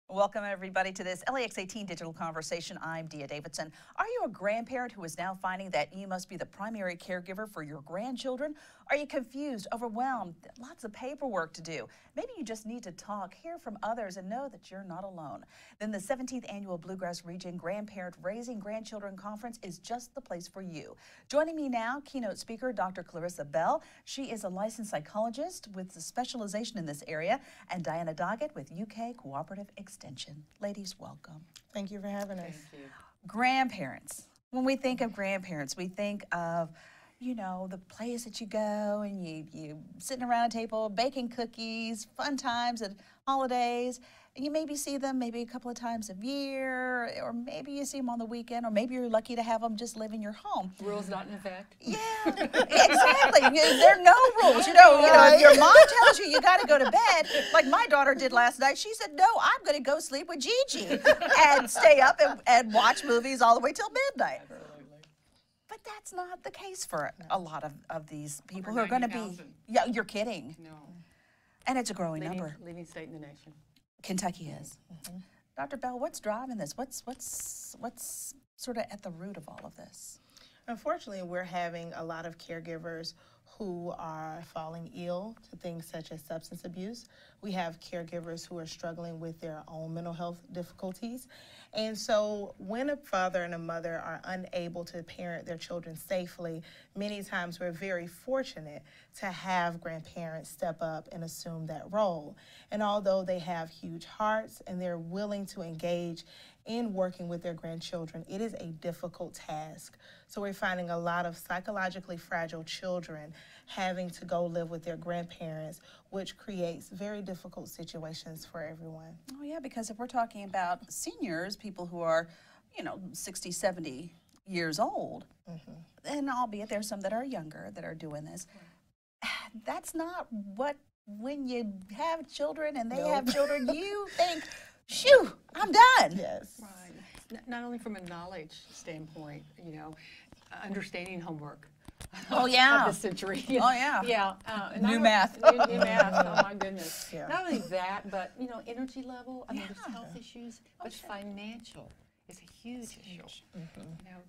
Welcome, everybody, to this LAX 18 Digital Conversation. I'm Davidson. Are you a grandparent who is now finding that you must be the primary caregiver for your grandchildren? Are you confused, overwhelmed, lots of paperwork to do? Maybe you just need to talk, hear from others, and know that you're not alone. Then the 17th Annual Bluegrass Region Grandparent Raising Grandchildren Conference is just the place for you. Joining me now, keynote speaker Dr. Clarissa Bell. She is a licensed psychologist with a specialization in this area, and Diana Doggett with UK Cooperative Extension. Ladies, welcome. Thank you for having us. Thank you. Grandparents. When we think of grandparents, we think of, you know, the place that you go and you sitting around a table, baking cookies, fun times at holidays. And you maybe see them maybe a couple of times a year, or maybe you see them on the weekend, or maybe you're lucky to have them just live in your home. Rules not in effect. Yeah, exactly. There are no rules. You know, if your mom tells you you got to go to bed, like my daughter did last night, she said, no, I'm going to go sleep with Gigi and stay up and watch movies all the way till midnight. Absolutely. But that's not the case for a lot of these people who are going to be, yeah, you're kidding. No. And it's a growing number. Leading state in the nation. Kentucky is. Dr. Bell, what's driving this? What's sort of at the root of all of this? Unfortunately, we're having a lot of caregivers who are falling ill to things such as substance abuse. We have caregivers who are struggling with their own mental health difficulties. And so when a father and a mother are unable to parent their children safely, many times we're very fortunate to have grandparents step up and assume that role. And although they have huge hearts and they're willing to engage in working with their grandchildren, it is a difficult task. So we're finding a lot of psychologically fragile children having to go live with their grandparents, which creates very difficult situations for everyone. Oh yeah, because if we're talking about seniors, people who are, 60, 70 years old, and albeit there's some that are younger that are doing this, that's not when you have children and they have children, you think, shoo, I'm done. Yes. Right. Not only from a knowledge standpoint, understanding homework. Oh yeah. Of the century. Oh yeah. Yeah. New math. New math. Oh my goodness. Yeah. Not only that, but energy level. I mean, Yeah. there's health issues, but financial is a huge issue.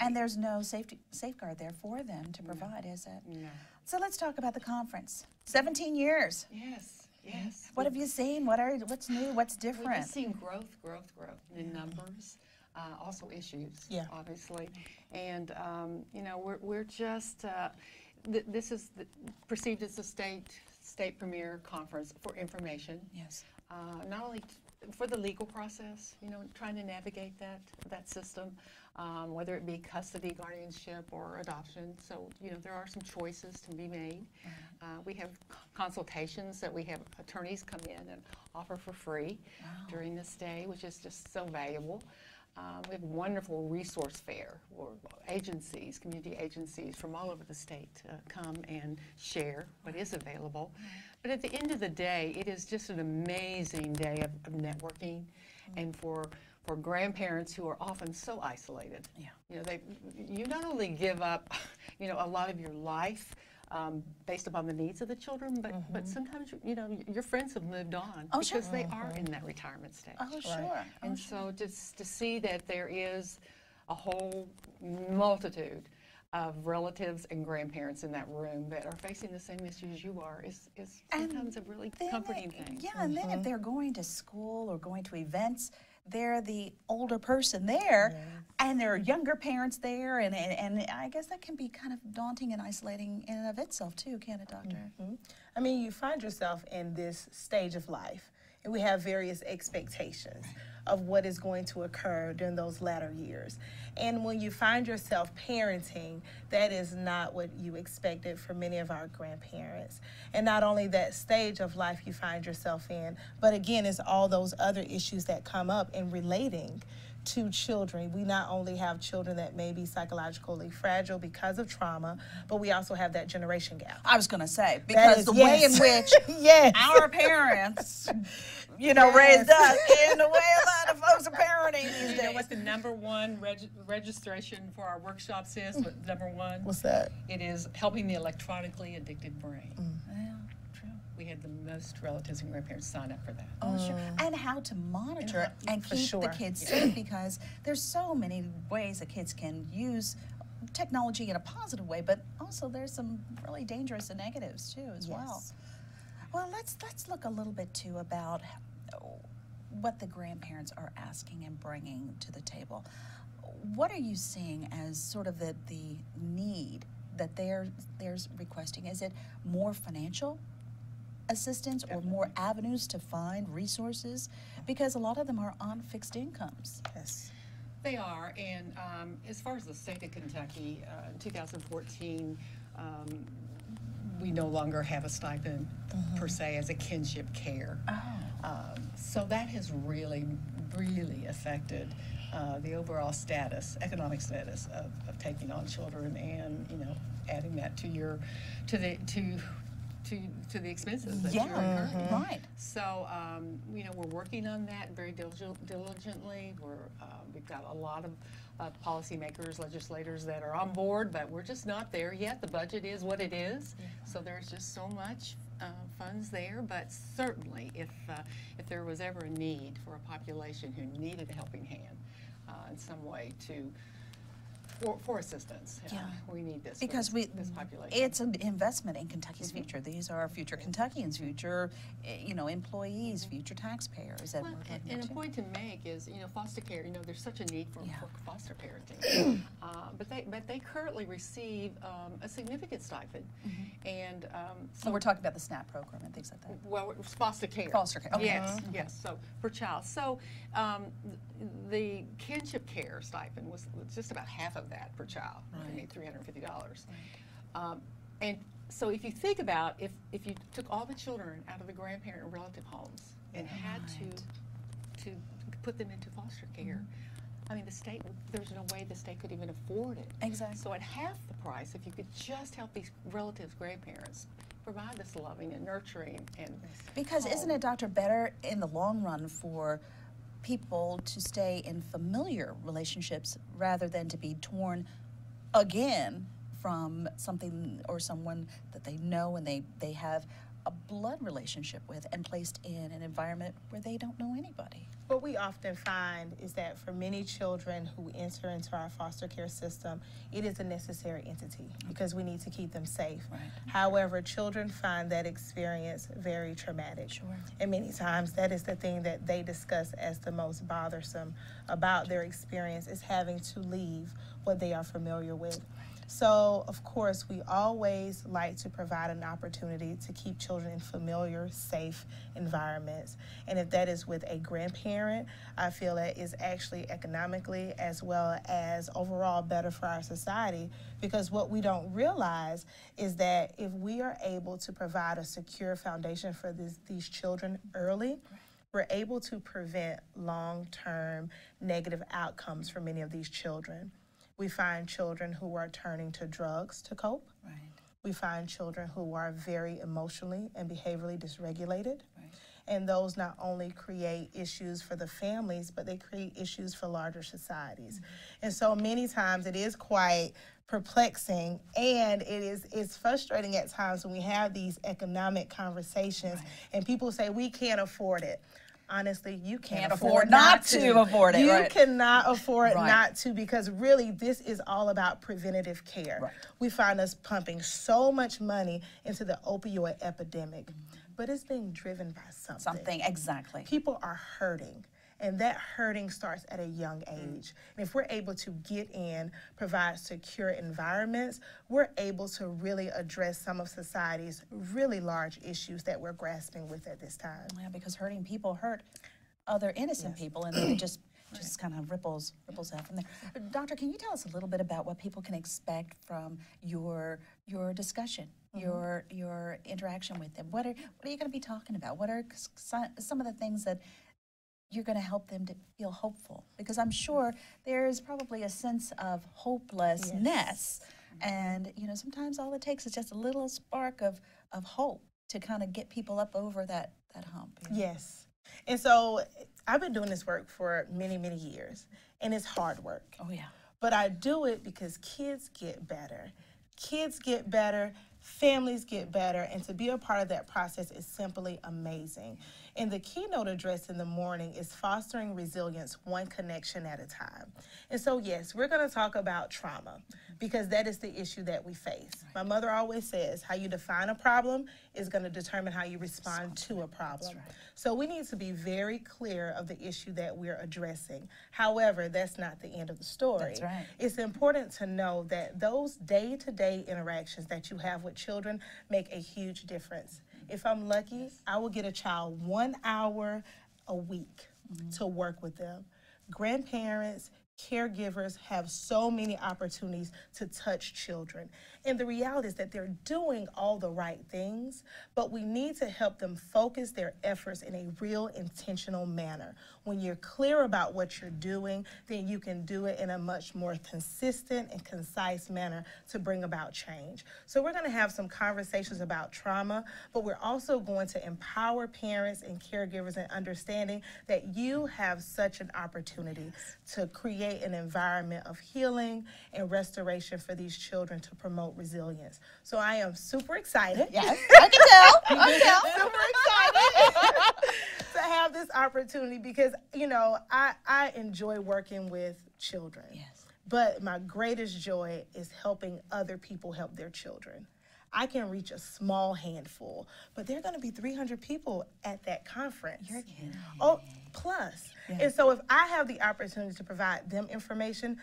And there's no safeguard there for them to provide, is it? No. So let's talk about the conference. 17 years. Yes. Yes. What have you seen? What's new? What's We've different? seen growth in numbers, also issues, obviously, and we're just this is perceived as a state premier conference for information. Yes. Not only for the legal process, trying to navigate that system, whether it be custody, guardianship, or adoption. So, there are some choices to be made. We have consultations that we have attorneys come in and offer for free during this day, which is just so valuable. We have a wonderful resource fair where agencies, community agencies from all over the state come and share what is available. But at the end of the day, it is just an amazing day of networking, and for grandparents who are often so isolated. Yeah. You not only give up, a lot of your life based upon the needs of the children, but sometimes your friends have moved on because they are in that retirement stage. Oh, sure. Right. And so just to see that there is a whole multitude of relatives and grandparents in that room that are facing the same issues you are is sometimes a really comforting thing. Yeah, and then if they're going to school or going to events, they're the older person there, and there are younger parents there, and I guess that can be kind of daunting and isolating in and of itself too, can't it, Doctor? I mean, you find yourself in this stage of life, and we have various expectations of what is going to occur during those latter years. And when you find yourself parenting, that is not what you expected for many of our grandparents. And not only that stage of life you find yourself in, but again, it's all those other issues that come up in relating to children. We not only have children that may be psychologically fragile because of trauma, but we also have that generation gap. I was going to say, because the way in which yes. our parents, you know, Yes. raised us, and the way a lot of folks are parenting these You know days. what the number one registration for our workshops is? What number one? What's that? It is helping the electronically addicted brain. Yeah, true. We had the most relatives and grandparents sign up for that. Oh, sure. And how to monitor and For keep the sure. kids safe, because there's so many ways that kids can use technology in a positive way, but also there's some really dangerous and negatives too as well. Yes. Well, let's look a little bit too about what the grandparents are asking and bringing to the table. What are you seeing as sort of the need that they're requesting? Is it more financial assistance or more avenues to find resources? Because a lot of them are on fixed incomes. Yes. They are, and as far as the state of Kentucky, in 2014, we no longer have a stipend per se as a kinship care. So that has really, really affected the overall status, economic status of taking on children, and adding that to the expenses that you're incurring. Right. So we're working on that very diligently. We've got a lot of policymakers, legislators that are on board, but we're just not there yet. The budget is what it is, so there's just so much funds there. But certainly, if there was ever a need for a population who needed a helping hand in some way for assistance, we need this Because for this population. it's an investment in Kentucky's future. These are future Kentuckians, future, employees, future taxpayers. That Well, we're looking and a to. point to make is, foster care. There's such a need for foster parenting, but they currently receive a significant stipend, and So we're talking about the SNAP program and things like that. well, it's foster care. Foster care, okay. Yes. So per child. So the kinship care stipend was just about half of that per child. They made $350. And so if you think about if you took all the children out of the grandparent and relative homes and had to put them into foster care, I mean, there's no way the state could even afford it. Exactly. So at half the price, if you could just help these relatives, grandparents, provide this loving and nurturing and Because isn't it, Doctor, better in the long run for people to stay in familiar relationships rather than to be torn again from something or someone that they know and they have a blood relationship with, and placed in an environment where they don't know anybody? What we often find is that for many children who enter into our foster care system, it is a necessary entity because we need to keep them safe. Right. However, children find that experience very traumatic. Sure. And many times that is the thing that they discuss as the most bothersome about their experience, is having to leave what they are familiar with. So, of course, we always like to provide an opportunity to keep children in familiar, safe environments. And if that is with a grandparent, I feel that is actually economically as well as overall better for our society, because what we don't realize is that if we are able to provide a secure foundation for these children early, we're able to prevent long-term negative outcomes for many of these children. We find children who are turning to drugs to cope. Right. We find children who are very emotionally and behaviorally dysregulated. Right. And those not only create issues for the families, but they create issues for larger societies. And so many times it is quite perplexing, and it's frustrating at times when we have these economic conversations and people say, we can't afford it. Honestly, you can't afford not to afford it. You right. cannot afford Right. not to, because really this is all about preventative care. Right. We find us pumping so much money into the opioid epidemic, but it's being driven by something. Something, exactly. People are hurting, and that hurting starts at a young age. And if we're able to get in, provide secure environments, we're able to really address some of society's really large issues that we're grasping with at this time. Yeah, because hurting people hurt other innocent people, and then it just kind of ripples out from there. Doctor, can you tell us a little bit about what people can expect from your discussion, your interaction with them? What are you going to be talking about? What are some of the things that you're going to help them to feel hopeful, because I'm sure there's probably a sense of hopelessness. And, you know, sometimes all it takes is just a little spark of hope to kind of get people up over that hump. You know? Yes. And so I've been doing this work for many, many years, and it's hard work. Oh, yeah. But I do it because kids get better. Kids get better, families get better, and to be a part of that process is simply amazing. And the keynote address in the morning is fostering resilience one connection at a time. And so, yes, we're going to talk about trauma because that is the issue that we face. My mother always says how you define a problem is going to determine how you respond to a problem. So we need to be very clear of the issue that we're addressing. However, that's not the end of the story. That's right. It's important to know that those day-to-day interactions that you have with children make a huge difference. If I'm lucky, I will get a child 1 hour a week to work with them. Grandparents, caregivers have so many opportunities to touch children. And the reality is that they're doing all the right things, but we need to help them focus their efforts in a real intentional manner. When you're clear about what you're doing, then you can do it in a much more consistent and concise manner to bring about change. So we're going to have some conversations about trauma, but we're also going to empower parents and caregivers in understanding that you have such an opportunity to create an environment of healing and restoration for these children to promote resilience. So I am super excited. Yes, I can tell. I can tell. Super excited to have this opportunity because, you know, I enjoy working with children. Yes. But my greatest joy is helping other people help their children. I can reach a small handful, but there are going to be 300 people at that conference. You're kidding. Oh, plus. Yeah. And so if I have the opportunity to provide them information,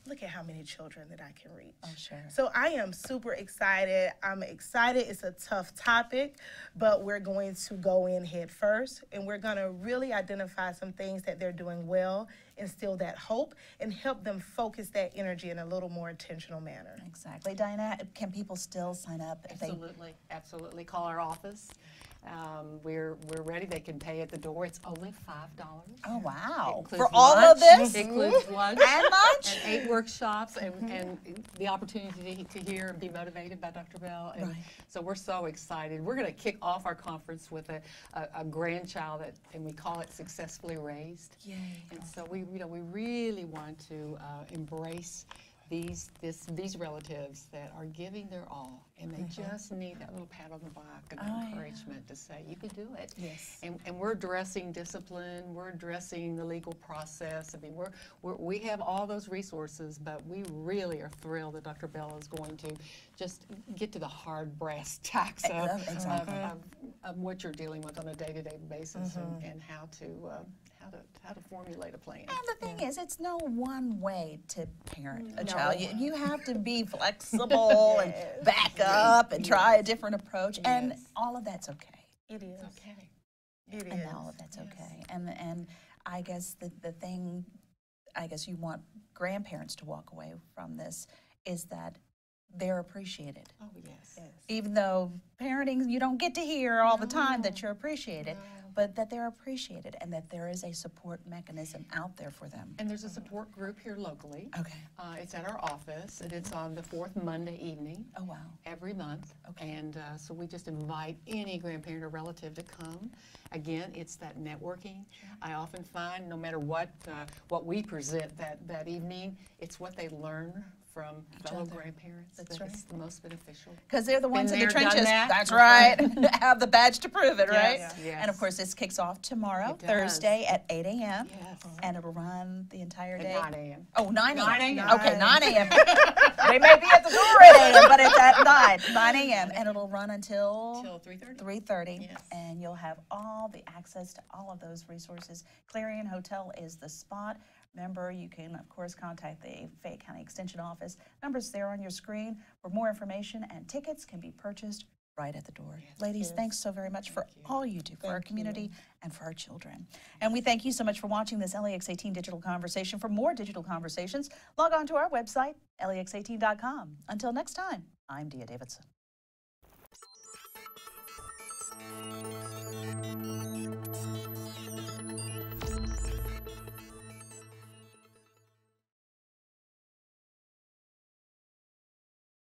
look at how many children that I can reach. Oh, sure. So I am super excited. I'm excited. It's a tough topic, but we're going to go in head first, and we're going to really identify some things that they're doing well, instill that hope, and help them focus that energy in a little more intentional manner. Exactly. Diana, can people still sign up? If Absolutely, absolutely. Call our office. We're ready. They can pay at the door. It's only $5. Oh, wow. Includes For all lunch, of this? includes lunch And lunch? and 8 workshops and the opportunity to hear and be motivated by Dr. Bell. And Right. so we're so excited. We're going to kick off our conference with a grandchild and we call it Successfully Raised. Yay. And so we really want to embrace these relatives that are giving their all, and they just need that little pat on the back and encouragement to say, you can do it. Yes. And we're addressing discipline, we're addressing the legal process. I mean, we have all those resources, but we really are thrilled that Dr. Bell is going to just get to the hard brass tacks of what you're dealing with on a day-to-day basis and how to formulate a plan. And the thing is, it's no one way to parent a child. You have to be flexible and back up and try a different approach, and all of that's okay. It is. Okay. It is. And all of that's okay. And I guess the thing, I guess you want grandparents to walk away from this is that they're appreciated. Oh, yes. Even though parenting, you don't get to hear all the time that you're appreciated, but that they're appreciated and that there is a support mechanism out there for them. And there's a support group here locally. Okay. It's at our office, and it's on the 4th Monday evening. Oh, wow. Every month. Okay. And so we just invite any grandparent or relative to come. Again, it's that networking. I often find no matter what we present that evening, it's what they learn from fellow grandparents That's that right. is the most beneficial. Because they're the ones in the there, done trenches. that. That's right. Have the badge to prove it, right? Yes, yes. And of course, this kicks off tomorrow, It does. Thursday at 8 a.m. Yes. And it'll run the entire day. At 9 a.m. Oh, 9 a.m. 9 a.m. Okay, 9 a.m. They may be at the door at 8 a.m., but it's at 9 a.m. And it'll run until Till 3:30. 3:30. Yes. And you'll have all the access to all of those resources. Clarion Hotel is the spot. Remember, you can, of course, contact the Fayette County Extension Office. Numbers there on your screen for more information, and tickets can be purchased right at the door. Ladies, thanks so very much for all you do for our community and for our children. And we thank you so much for watching this LEX18 Digital Conversation. For more digital conversations, log on to our website, lex18.com. Until next time, I'm Dia Davidson.